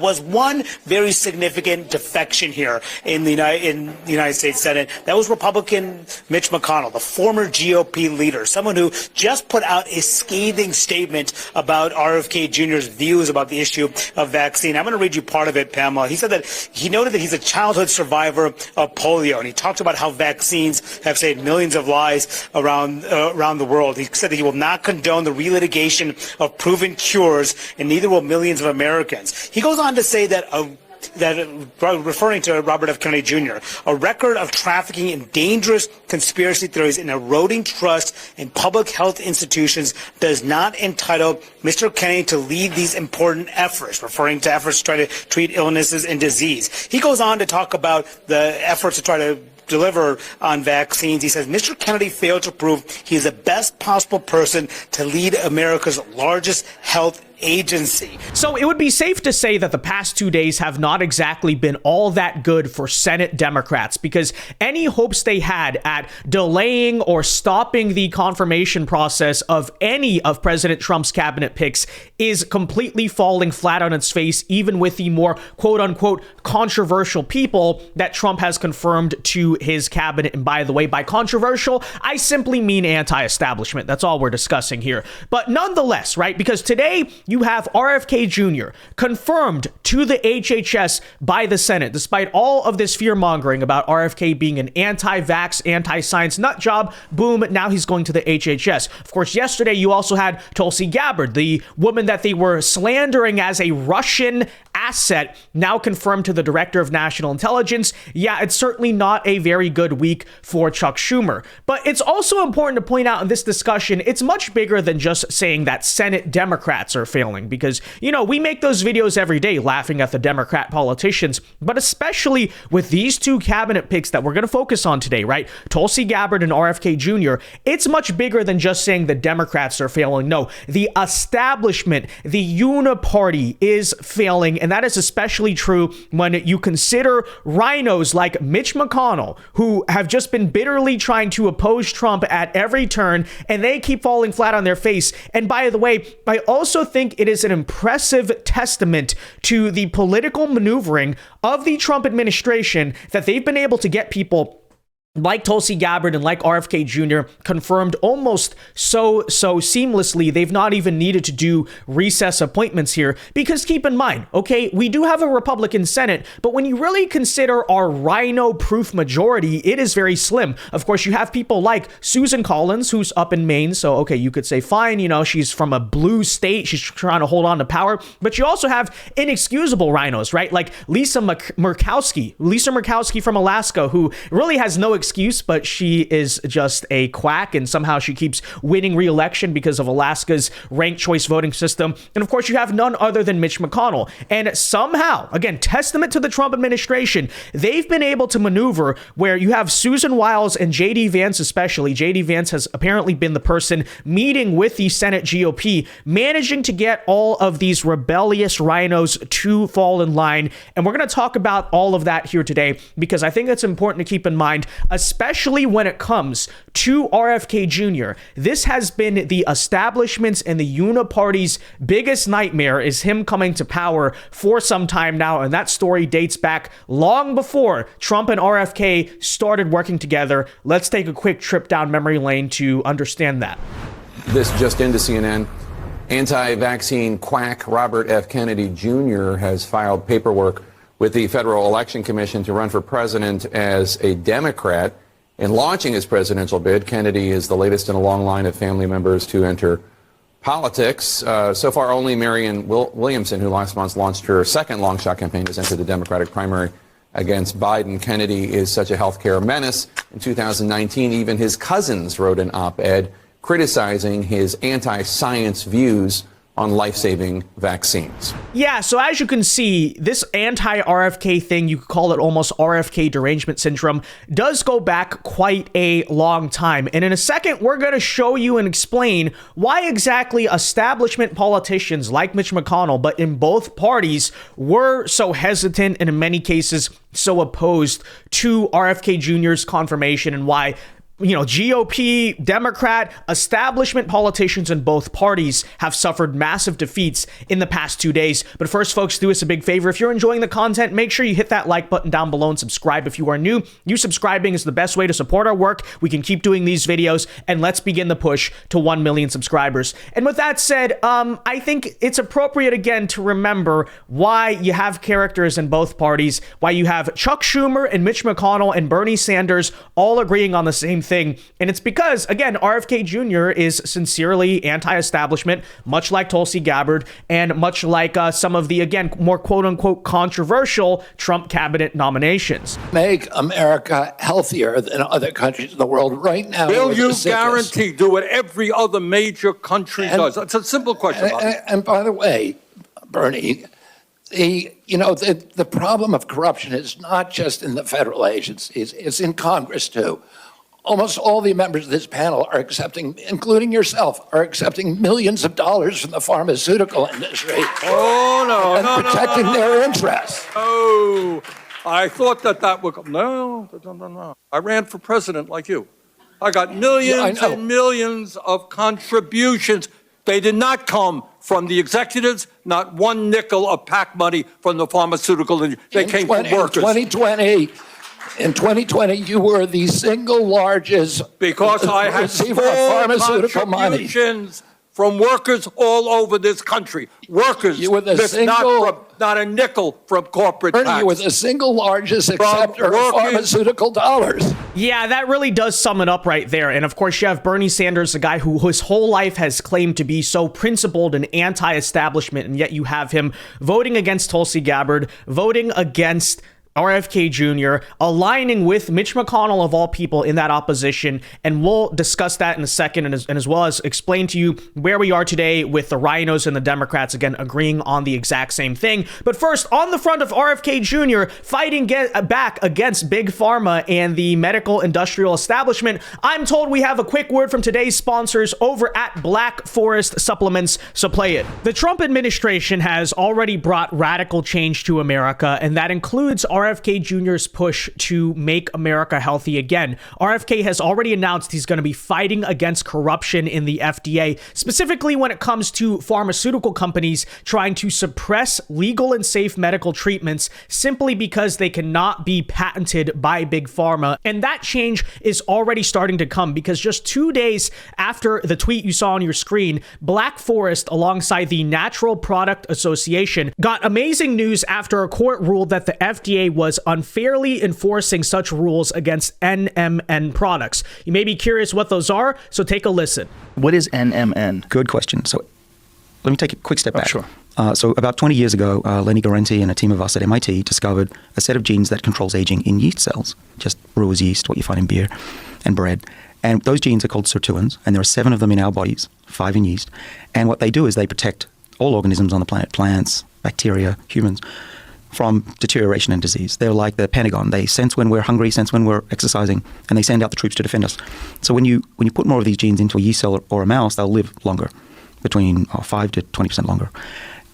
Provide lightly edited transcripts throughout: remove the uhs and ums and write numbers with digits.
was one very significant defection here in the United States Senate. That was Republican Mitch McConnell, the former GOP leader, someone who just put out a scathing statement about RFK Jr.'s views about the issue of vaccine. I'm going to read you part of it, Pamela. He said that he noted that he's a childhood survivor of polio, and he talked about how vaccines have saved millions of lives around the world. He said that he will not condone the relitigation of proven cures, and neither will millions of Americans. He goes on to say that referring to Robert F. Kennedy Jr., a record of trafficking in dangerous conspiracy theories and eroding trust in public health institutions does not entitle Mr. Kennedy to lead these important efforts, referring to efforts to try to treat illnesses and disease. He goes on to talk about the efforts to try to deliver on vaccines. He says Mr. Kennedy failed to prove he is the best possible person to lead America's largest health agency. So it would be safe to say that the past 2 days have not exactly been all that good for Senate Democrats, because any hopes they had at delaying or stopping the confirmation process of any of President Trump's cabinet picks is completely falling flat on its face, even with the more quote-unquote controversial people that Trump has confirmed to his cabinet. And by the way, by controversial, I simply mean anti-establishment. That's all we're discussing here. But nonetheless, right, because today you have RFK Jr. confirmed to the HHS by the Senate, despite all of this fear-mongering about RFK being an anti-vax, anti-science nut job. Boom, now he's going to the HHS. Of course, yesterday you also had Tulsi Gabbard, the woman that they were slandering as a Russian asset, now confirmed to the Director of National Intelligence. Yeah, it's certainly not a very good week for Chuck Schumer. But it's also important to point out in this discussion, it's much bigger than just saying that Senate Democrats are failing, because, you know, we make those videos every day laughing at the Democrat politicians, but especially with these two cabinet picks that we're going to focus on today, right? Tulsi Gabbard and RFK Jr., it's much bigger than just saying the Democrats are failing. No, the establishment, the uniparty is failing, and that is especially true when you consider rhinos like Mitch McConnell, who have just been bitterly trying to oppose Trump at every turn, and they keep falling flat on their face. And by the way, I also think it is an impressive testament to the political maneuvering of the Trump administration that they've been able to get people like Tulsi Gabbard and like RFK Jr. confirmed almost so seamlessly. They've not even needed to do recess appointments here, because keep in mind, okay, we do have a Republican Senate, but when you really consider our rhino-proof majority, it is very slim. Of course, you have people like Susan Collins, who's up in Maine, so okay, you could say, fine, you know, she's from a blue state, she's trying to hold on to power, but you also have inexcusable rhinos, right? Like Lisa Murkowski from Alaska, who really has no excuse, but she is just a quack, and somehow she keeps winning re-election because of Alaska's ranked choice voting system. And of course, you have none other than Mitch McConnell. And somehow, again, testament to the Trump administration, they've been able to maneuver where you have Susan Wiles and J.D. Vance, especially. J.D. Vance has apparently been the person meeting with the Senate GOP, managing to get all of these rebellious rhinos to fall in line. And we're going to talk about all of that here today, because I think it's important to keep in mind, especially when it comes to RFK Jr. This has been the establishment's and the uniparty's biggest nightmare, is him coming to power for some time now. And that story dates back long before Trump and RFK started working together. Let's take a quick trip down memory lane to understand that. This just into CNN. Anti-vaccine quack Robert F. Kennedy Jr. has filed paperwork with the Federal Election Commission to run for president as a Democrat. In launching his presidential bid, Kennedy is the latest in a long line of family members to enter politics. So far, only Marianne Williamson, who last month launched her second long-shot campaign, has entered the Democratic primary against Biden. Kennedy is such a healthcare menace. In 2019, even his cousins wrote an op-ed criticizing his anti-science views on life-saving vaccines. Yeah, so as you can see, this anti-RFK thing, you could call it almost RFK derangement syndrome, does go back quite a long time. And in a second, we're going to show you and explain why exactly establishment politicians like Mitch McConnell, but in both parties, were so hesitant and in many cases so opposed to RFK Jr.'s confirmation, and why GOP, Democrat, establishment politicians in both parties have suffered massive defeats in the past 2 days. But first, folks, do us a big favor. If you're enjoying the content, make sure you hit that like button down below and subscribe if you are new. You subscribing is the best way to support our work. We can keep doing these videos, and let's begin the push to 1 million subscribers. And with that said, I think it's appropriate again to remember why you have characters in both parties, why you have Chuck Schumer and Mitch McConnell and Bernie Sanders all agreeing on the same thing. And it's because, again, RFK Jr. is sincerely anti-establishment, much like Tulsi Gabbard, and much like some of the, again, more quote-unquote controversial Trump cabinet nominations. Make America healthier than other countries in the world right now. Will you guarantee do what every other major country does? It's a simple question. And by the way, Bernie, the problem of corruption is not just in the federal agencies, it's in Congress too. Almost all the members of this panel are accepting, including yourself, are accepting millions of dollars from the pharmaceutical industry. Oh, no, and protecting their interests. Oh, I thought that would come. No. I ran for president like you. I got millions and millions of contributions. They did not come from the executives, not one nickel of PAC money from the pharmaceutical industry. They came from workers. In 2020, you were the single largest because I had pharmaceutical contributions from workers all over this country. Workers, you were the not a nickel from corporate Bernie, tax. you were the single largest acceptor of pharmaceutical dollars. Yeah, that really does sum it up right there. And of course, you have Bernie Sanders, a guy who his whole life has claimed to be so principled and anti-establishment, and yet you have him voting against Tulsi Gabbard, voting against RFK Jr., aligning with Mitch McConnell of all people in that opposition, and we'll discuss that in a second, and as well as explain to you where we are today with the rhinos and the Democrats, again, agreeing on the exact same thing. But first, on the front of RFK Jr. fighting back against Big Pharma and the medical industrial establishment, I'm told we have a quick word from today's sponsors over at Black Forest Supplements, so play it. The Trump administration has already brought radical change to America, and that includes RFK Jr.'s push to make America healthy again. RFK has already announced he's going to be fighting against corruption in the FDA, specifically when it comes to pharmaceutical companies trying to suppress legal and safe medical treatments simply because they cannot be patented by Big Pharma. And that change is already starting to come because just 2 days after the tweet you saw on your screen, Black Forest, alongside the Natural Product Association, got amazing news after a court ruled that the FDA was unfairly enforcing such rules against NMN products. You may be curious what those are, so take a listen. What is NMN? Good question. So let me take a quick step back. Sure. So about 20 years ago, Lenny Guarente and a team of us at MIT discovered a set of genes that controls aging in yeast cells, just brewer's yeast, what you find in beer and bread. And those genes are called sirtuins, and there are 7 of them in our bodies, 5 in yeast. And what they do is they protect all organisms on the planet, plants, bacteria, humans, from deterioration and disease. They're like the Pentagon. They sense when we're hungry, sense when we're exercising, and they send out the troops to defend us. So when you put more of these genes into a yeast cell or a mouse, they'll live longer, between 5 to 20% longer.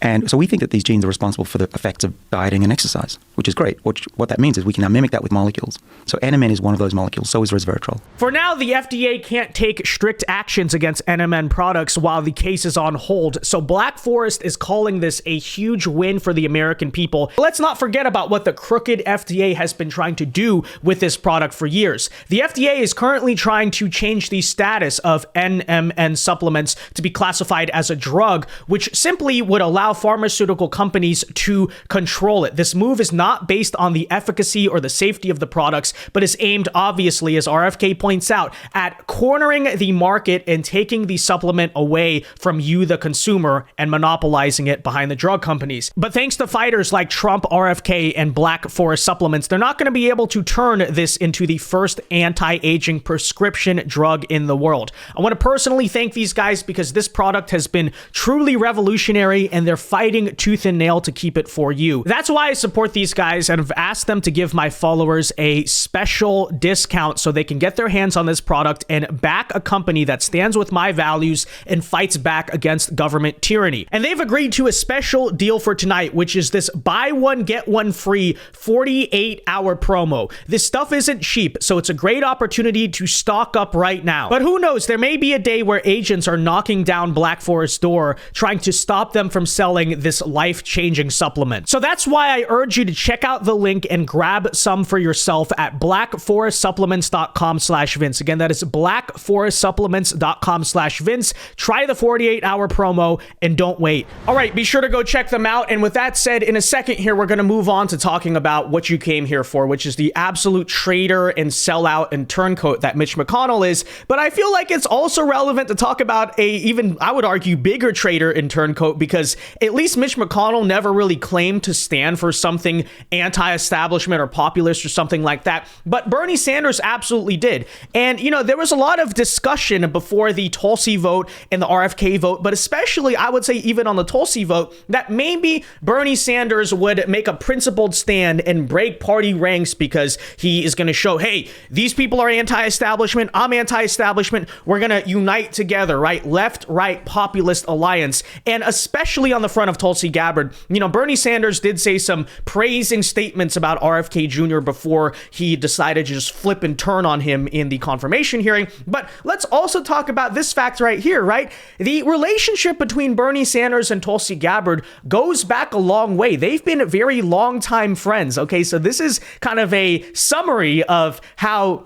And so we think that these genes are responsible for the effects of dieting and exercise, which is great. What that means is we can now mimic that with molecules. So NMN is one of those molecules, so is resveratrol. For now, the FDA can't take strict actions against NMN products while the case is on hold. So Black Forest is calling this a huge win for the American people. Let's not forget about what the crooked FDA has been trying to do with this product for years. The FDA is currently trying to change the status of NMN supplements to be classified as a drug, which simply would allow pharmaceutical companies to control it. This move is not based on the efficacy or the safety of the products, but is aimed, obviously, as RFK points out, at cornering the market and taking the supplement away from you, the consumer, and monopolizing it behind the drug companies. But thanks to fighters like Trump, RFK, and Black Forest Supplements, they're not going to be able to turn this into the first anti-aging prescription drug in the world. I want to personally thank these guys because this product has been truly revolutionary, and their they're fighting tooth and nail to keep it for you. That's why I support these guys and have asked them to give my followers a special discount so they can get their hands on this product and back a company that stands with my values and fights back against government tyranny. And they've agreed to a special deal for tonight, which is this buy one, get one free 48-hour promo. This stuff isn't cheap, so it's a great opportunity to stock up right now. But who knows, there may be a day where agents are knocking down Black Forest's door, trying to stop them from selling this life-changing supplement. So that's why I urge you to check out the link and grab some for yourself at blackforestsupplements.com/Vince. Again, that is blackforestsupplements.com/Vince. Try the 48-hour promo and don't wait. All right, be sure to go check them out. And with that said, in a second here, we're going to move on to talking about what you came here for, which is the absolute traitor and sellout and turncoat that Mitch McConnell is. But I feel like it's also relevant to talk about a even, I would argue, bigger traitor and turncoat, because at least Mitch McConnell never really claimed to stand for something anti-establishment or populist or something like that. But Bernie Sanders absolutely did. And, you know, there was a lot of discussion before the Tulsi vote and the RFK vote, but especially, I would say, even on the Tulsi vote, that maybe Bernie Sanders would make a principled stand and break party ranks because he is going to show, hey, these people are anti-establishment, I'm anti-establishment, we're going to unite together, right? Left, right, populist alliance. And especially on the front of Tulsi Gabbard, you know, Bernie Sanders did say some praising statements about RFK Jr. before he decided to just flip and turn on him in the confirmation hearing. But let's also talk about this fact right here, right? The relationship between Bernie Sanders and Tulsi Gabbard goes back a long way. They've been very long time friends. Okay, so this is kind of a summary of how,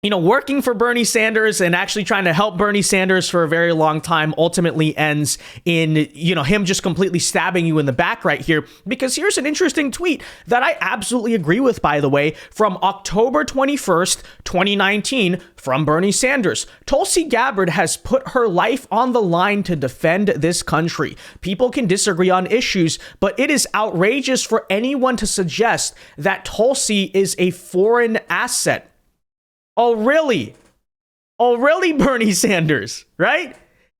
you know, working for Bernie Sanders and actually trying to help Bernie Sanders for a very long time ultimately ends in, you know, him just completely stabbing you in the back right here. Because here's an interesting tweet that I absolutely agree with, by the way, from October 21st, 2019, from Bernie Sanders. Tulsi Gabbard has put her life on the line to defend this country. People can disagree on issues, but it is outrageous for anyone to suggest that Tulsi is a foreign asset. Oh, really? Oh, really, Bernie Sanders, right?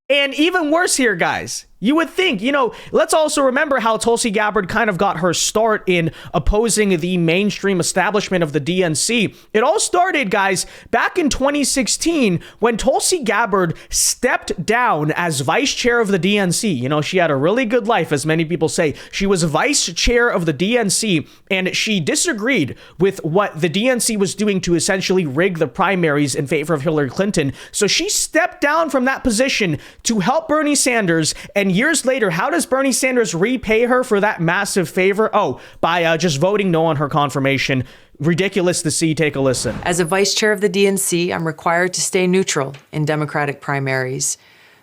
And even worse here, guys. You would think, you know, let's also remember how Tulsi Gabbard kind of got her start in opposing the mainstream establishment of the DNC. It all started, guys, back in 2016 when Tulsi Gabbard stepped down as vice chair of the DNC. You know, she had a really good life, as many people say. She was vice chair of the DNC, and she disagreed with what the DNC was doing to essentially rig the primaries in favor of Hillary Clinton. So she stepped down from that position to help Bernie Sanders. And years later, how does Bernie Sanders repay her for that massive favor? Oh, by just voting no on her confirmation. Ridiculous to see. Take a listen. As a vice chair of the DNC, I'm required to stay neutral in Democratic primaries,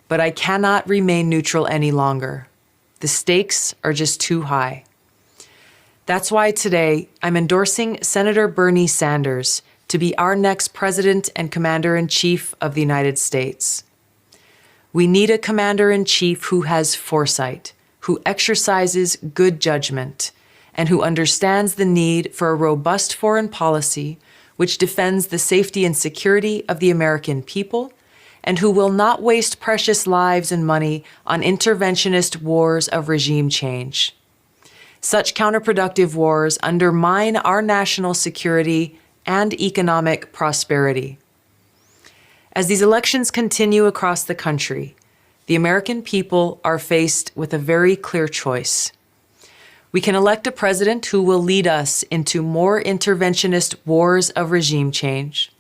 but I cannot remain neutral any longer. The stakes are just too high. That's why today I'm endorsing Senator Bernie Sanders to be our next president and commander-in-chief of the United States. We need a commander-in-chief who has foresight, who exercises good judgment, and who understands the need for a robust foreign policy which defends the safety and security of the American people, and who will not waste precious lives and money on interventionist wars of regime change. Such counterproductive wars undermine our national security and economic prosperity. As these elections continue across the country, the American people are faced with a very clear choice. We can elect a president who will lead us into more interventionist wars of regime change,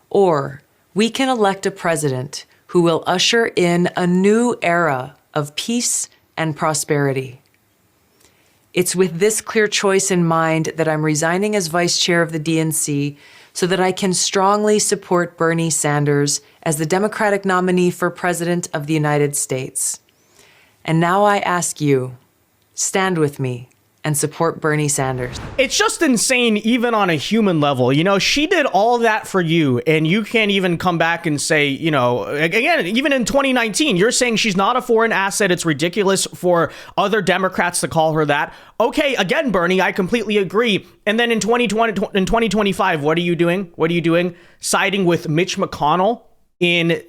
or we can elect a president who will usher in a new era of peace and prosperity. It's with this clear choice in mind that I'm resigning as vice chair of the DNC so that I can strongly support Bernie Sanders as the Democratic nominee for President of the United States. And now I ask you, stand with me and support Bernie Sanders. It's just insane, even on a human level. You know, she did all that for you, and you can't even come back and say, you know, again, even in 2019, you're saying she's not a foreign asset. It's ridiculous for other Democrats to call her that. Okay, again, Bernie, I completely agree. And then in 2025, what are you doing? What are you doing? Siding with Mitch McConnell? in,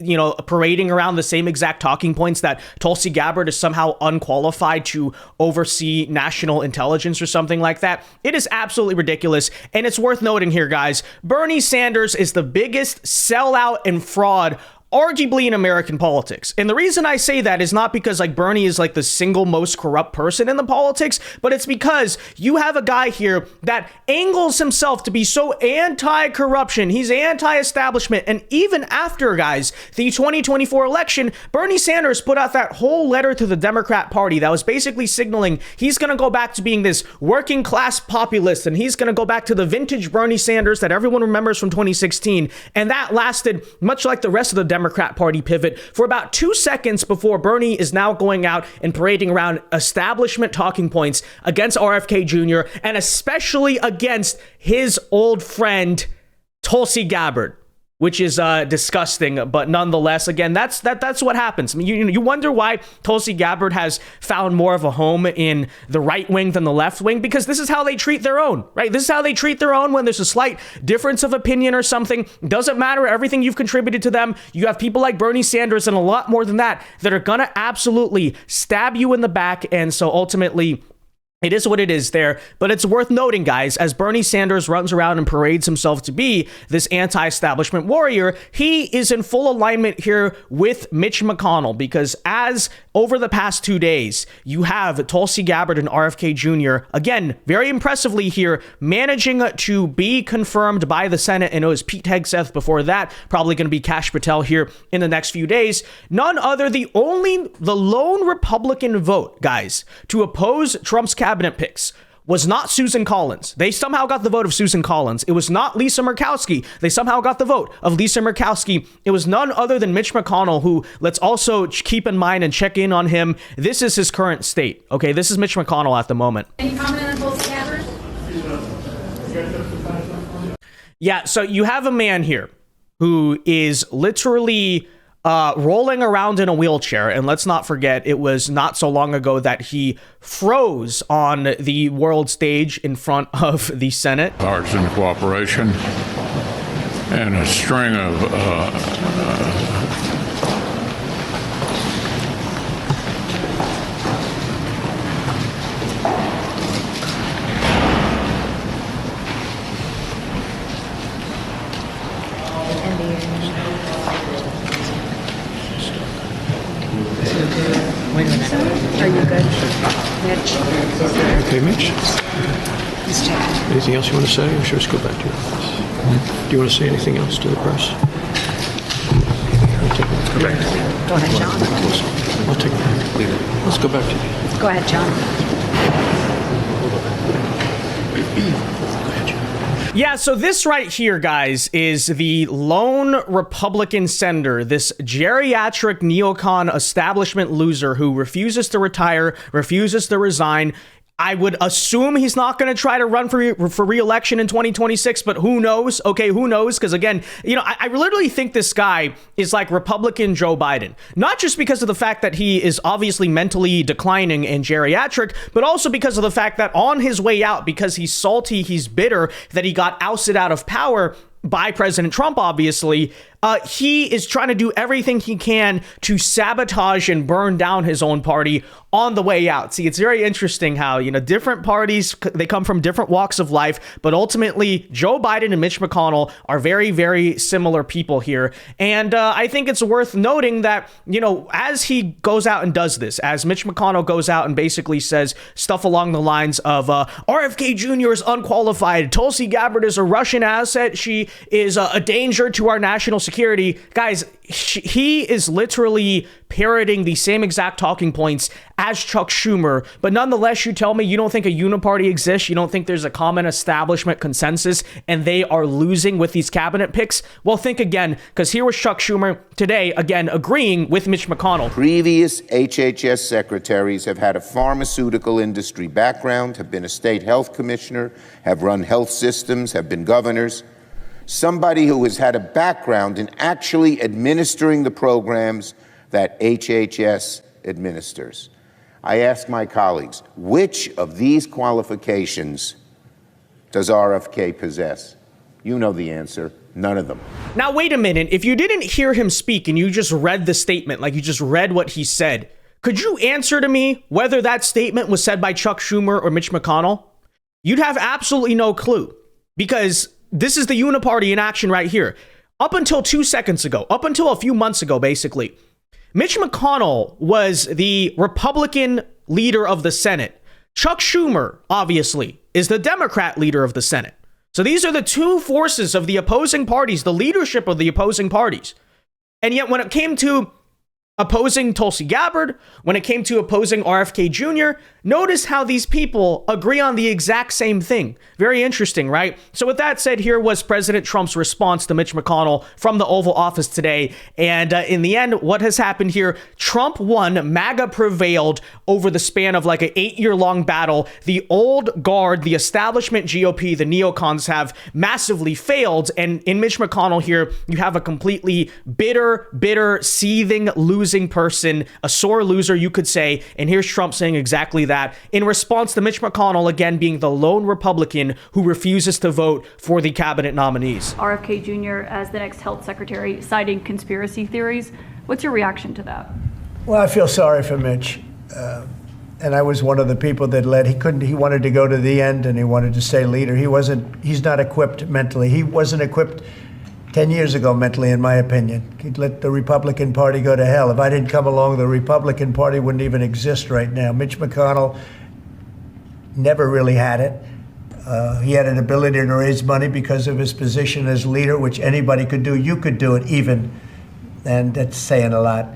parading around the same exact talking points that Tulsi Gabbard is somehow unqualified to oversee national intelligence or something like that. It is absolutely ridiculous. And it's worth noting here, guys, Bernie Sanders is the biggest sellout and fraud arguably in American politics. And the reason I say that is not because Bernie is the single most corrupt person in the politics, but it's because you have a guy here that angles himself to be so anti-corruption. He's anti-establishment. And even after, guys, the 2024 election, Bernie Sanders put out that whole letter to the Democrat Party that was basically signaling he's going to go back to being this working class populist, and he's going to go back to the vintage Bernie Sanders that everyone remembers from 2016. And that lasted, much like the rest of the Democrat Party pivot, for about 2 seconds before Bernie is now going out and parading around establishment talking points against RFK Jr. and especially against his old friend Tulsi Gabbard, which is disgusting. But nonetheless, again, that's what happens. I mean, you wonder why Tulsi Gabbard has found more of a home in the right wing than the left wing, because this is how they treat their own, right? This is how they treat their own when there's a slight difference of opinion or something. Doesn't matter everything you've contributed to them. You have people like Bernie Sanders and a lot more than that are going to absolutely stab you in the back. And so ultimately, it is what it is there, but it's worth noting, guys, as Bernie Sanders runs around and parades himself to be this anti-establishment warrior, he is in full alignment here with Mitch McConnell, because as over the past 2 days, you have Tulsi Gabbard and RFK Jr., again, very impressively here, managing to be confirmed by the Senate, and it was Pete Hegseth before that, probably going to be Kash Patel here in the next few days. None other, the lone Republican vote, guys, to oppose Trump's cabinet picks was not Susan Collins. They somehow got the vote of Susan Collins. It was not Lisa Murkowski. They somehow got the vote of Lisa Murkowski. It was none other than Mitch McConnell, who, let's also keep in mind and check in on him. This is his current state. Okay, this is Mitch McConnell at the moment. Any comment on Tulsi Gabbard? Yeah, so you have a man here who is literally rolling around in a wheelchair. And let's not forget, it was not so long ago that he froze on the world stage in front of the Senate. Partisan cooperation and a string of Are you good? Mitch? Okay, Mitch? Just checking. Anything else you want to say, or should we just go back to your office? Do you want to say anything else to the press? Go ahead, John. I'll take it. Let's go back to you. Go ahead, John. Yeah, so this right here, guys, is the lone Republican senator, this geriatric neocon establishment loser who refuses to retire, refuses to resign. I would assume he's not going to try to run for re-election in 2026, but who knows? Okay, who knows? Because again, I literally think this guy is like Republican Joe Biden, not just because of the fact that he is obviously mentally declining and geriatric, but also because of the fact that on his way out, because he's salty, he's bitter that he got ousted out of power by President Trump, obviously, he is trying to do everything he can to sabotage and burn down his own party on the way out. See, it's very interesting how, different parties, they come from different walks of life, but ultimately Joe Biden and Mitch McConnell are very, very similar people here. And I think it's worth noting that, as he goes out and does this, as Mitch McConnell goes out and basically says stuff along the lines of RFK Jr. is unqualified, Tulsi Gabbard is a Russian asset, she is a danger to our national security. Guys, he is literally parroting the same exact talking points as Chuck Schumer, but nonetheless, you tell me you don't think a uniparty exists, you don't think there's a common establishment consensus, and they are losing with these cabinet picks? Well, think again, because here was Chuck Schumer today, again, agreeing with Mitch McConnell. Previous HHS secretaries have had a pharmaceutical industry background, have been a state health commissioner, have run health systems, have been governors. Somebody who has had a background in actually administering the programs that HHS administers. I ask my colleagues, which of these qualifications does RFK possess? You know the answer. None of them. Now, wait a minute. If you didn't hear him speak and you just read the statement, like you just read what he said, could you answer to me whether that statement was said by Chuck Schumer or Mitch McConnell? You'd have absolutely no clue, because this is the uniparty in action right here. Up until 2 seconds ago, up until a few months ago, basically, Mitch McConnell was the Republican leader of the Senate. Chuck Schumer, obviously, is the Democrat leader of the Senate. So these are the two forces of the opposing parties, the leadership of the opposing parties. And yet when it came to opposing Tulsi Gabbard, when it came to opposing RFK Jr., notice how these people agree on the exact same thing. Very interesting, right? So with that said, here was President Trump's response to Mitch McConnell from the Oval Office today. And in the end, what has happened here? Trump won, MAGA prevailed over the span of like an 8-year-long battle. The old guard, the establishment GOP, the neocons have massively failed. And in Mitch McConnell here, you have a completely bitter, seething, losing person, a sore loser, you could say. And here's Trump saying exactly that in response to Mitch McConnell, again, being the lone Republican who refuses to vote for the cabinet nominees. RFK Jr. as the next health secretary, citing conspiracy theories. What's your reaction to that? Well, I feel sorry for Mitch. And I was one of the people that led. He wanted to go to the end and he wanted to stay leader. He's not equipped mentally. He wasn't equipped 10 years ago mentally, in my opinion. He'd let the Republican Party go to hell. If I didn't come along, the Republican Party wouldn't even exist right now. Mitch McConnell never really had it. He had an ability to raise money because of his position as leader, which anybody could do. You could do it even, and that's saying a lot.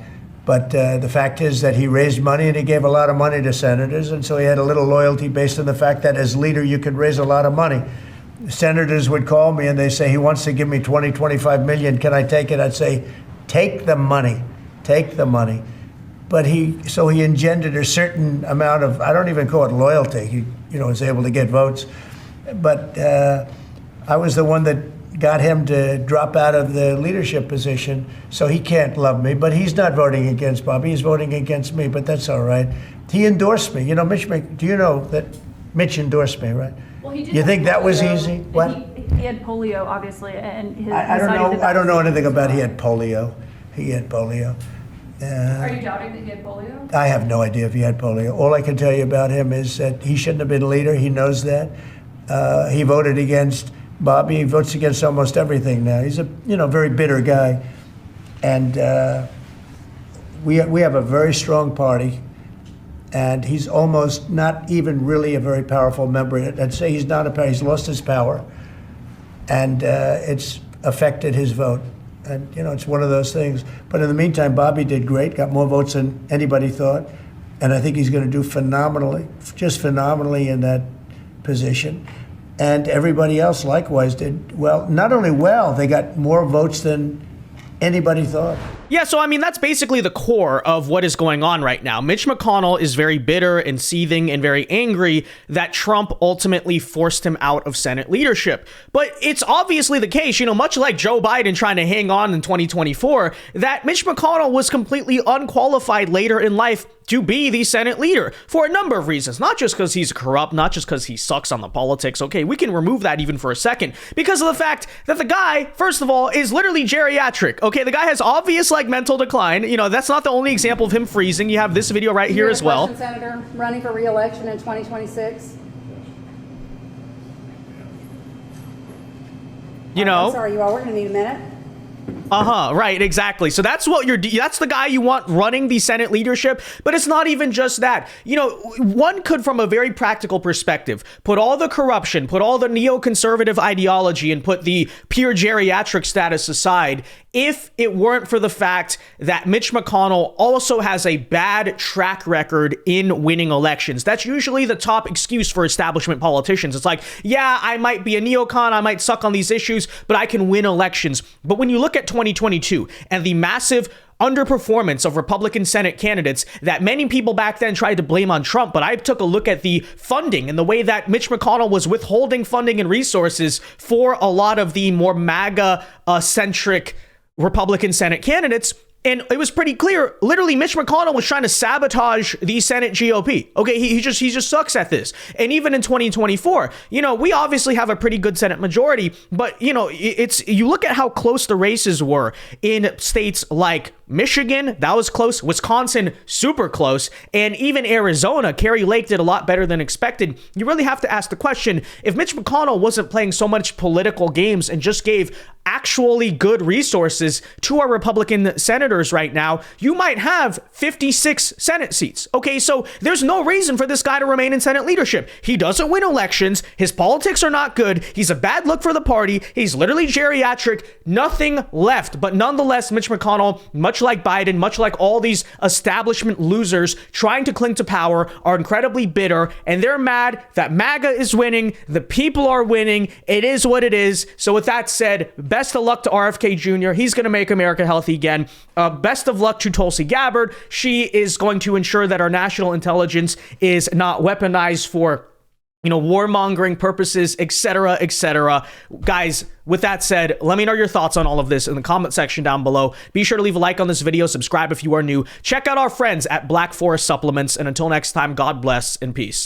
But the fact is that he raised money and he gave a lot of money to senators, and so he had a little loyalty based on the fact that as leader you could raise a lot of money. Senators would call me and they say, he wants to give me 25 million. Can I take it? I'd say, take the money, take the money. But he engendered a certain amount of, I don't even call it loyalty. He, was able to get votes. But I was the one that got him to drop out of the leadership position. So he can't love me, but he's not voting against Bobby. He's voting against me, but that's all right. He endorsed me. Do you know that Mitch endorsed me, right? Well, he did. You think that was easy? What? He had polio, obviously, and I don't know. I don't know anything about he had polio. He had polio. Are you doubting that he had polio? I have no idea if he had polio. All I can tell you about him is that he shouldn't have been leader. He knows that. He voted against Bobby. He votes against almost everything now. He's a very bitter guy, and we have a very strong party. And he's almost not even really a very powerful member. I'd say he's not he's lost his power. And it's affected his vote. And, it's one of those things. But in the meantime, Bobby did great, got more votes than anybody thought. And I think he's going to do phenomenally, just phenomenally in that position. And everybody else likewise did well. Not only well, they got more votes than anybody thought. Yeah, so I mean, that's basically the core of what is going on right now. Mitch McConnell is very bitter and seething and very angry that Trump ultimately forced him out of Senate leadership. But it's obviously the case, much like Joe Biden trying to hang on in 2024, that Mitch McConnell was completely unqualified later in life to be the Senate leader for a number of reasons. Not just because he's corrupt, not just because he sucks on the politics. Okay, we can remove that even for a second because of the fact that the guy, first of all, is literally geriatric. Okay, the guy has obvious mental decline. That's not the only example of him freezing. You have this video right here as well. Senator running for re-election in 2026. I'm sorry, you all. We're going to need a minute. Right, exactly. So that's that's the guy you want running the Senate leadership, but it's not even just that. One could, from a very practical perspective, put all the corruption, put all the neoconservative ideology, and put the pure geriatric status aside if it weren't for the fact that Mitch McConnell also has a bad track record in winning elections. That's usually the top excuse for establishment politicians. It's like, yeah, I might be a neocon, I might suck on these issues, but I can win elections. But when you look at 2022 and the massive underperformance of Republican Senate candidates that many people back then tried to blame on Trump, but I took a look at the funding and the way that Mitch McConnell was withholding funding and resources for a lot of the more MAGA-centric Republican Senate candidates, And it was pretty clear, literally, Mitch McConnell was trying to sabotage the Senate GOP. Okay, he just sucks at this. And even in 2024, we obviously have a pretty good Senate majority, but you look at how close the races were in states like Michigan, that was close. Wisconsin, super close. And even Arizona, Kari Lake did a lot better than expected. You really have to ask the question, if Mitch McConnell wasn't playing so much political games and just gave actually good resources to our Republican senators right now, you might have 56 Senate seats. Okay, so there's no reason for this guy to remain in Senate leadership. He doesn't win elections. His politics are not good. He's a bad look for the party. He's literally geriatric. Nothing left. But nonetheless, Mitch McConnell, much like Biden, much like all these establishment losers trying to cling to power, are incredibly bitter, and they're mad that MAGA is winning. The people are winning. It is what it is. So with that said, best of luck to RFK Jr. He's going to make America healthy again. Best of luck to Tulsi Gabbard. She is going to ensure that our national intelligence is not weaponized for, warmongering purposes, etc., etc. Guys, with that said, let me know your thoughts on all of this in the comment section down below. Be sure to leave a like on this video, subscribe if you are new. Check out our friends at Black Forest Supplements, and until next time, God bless and peace.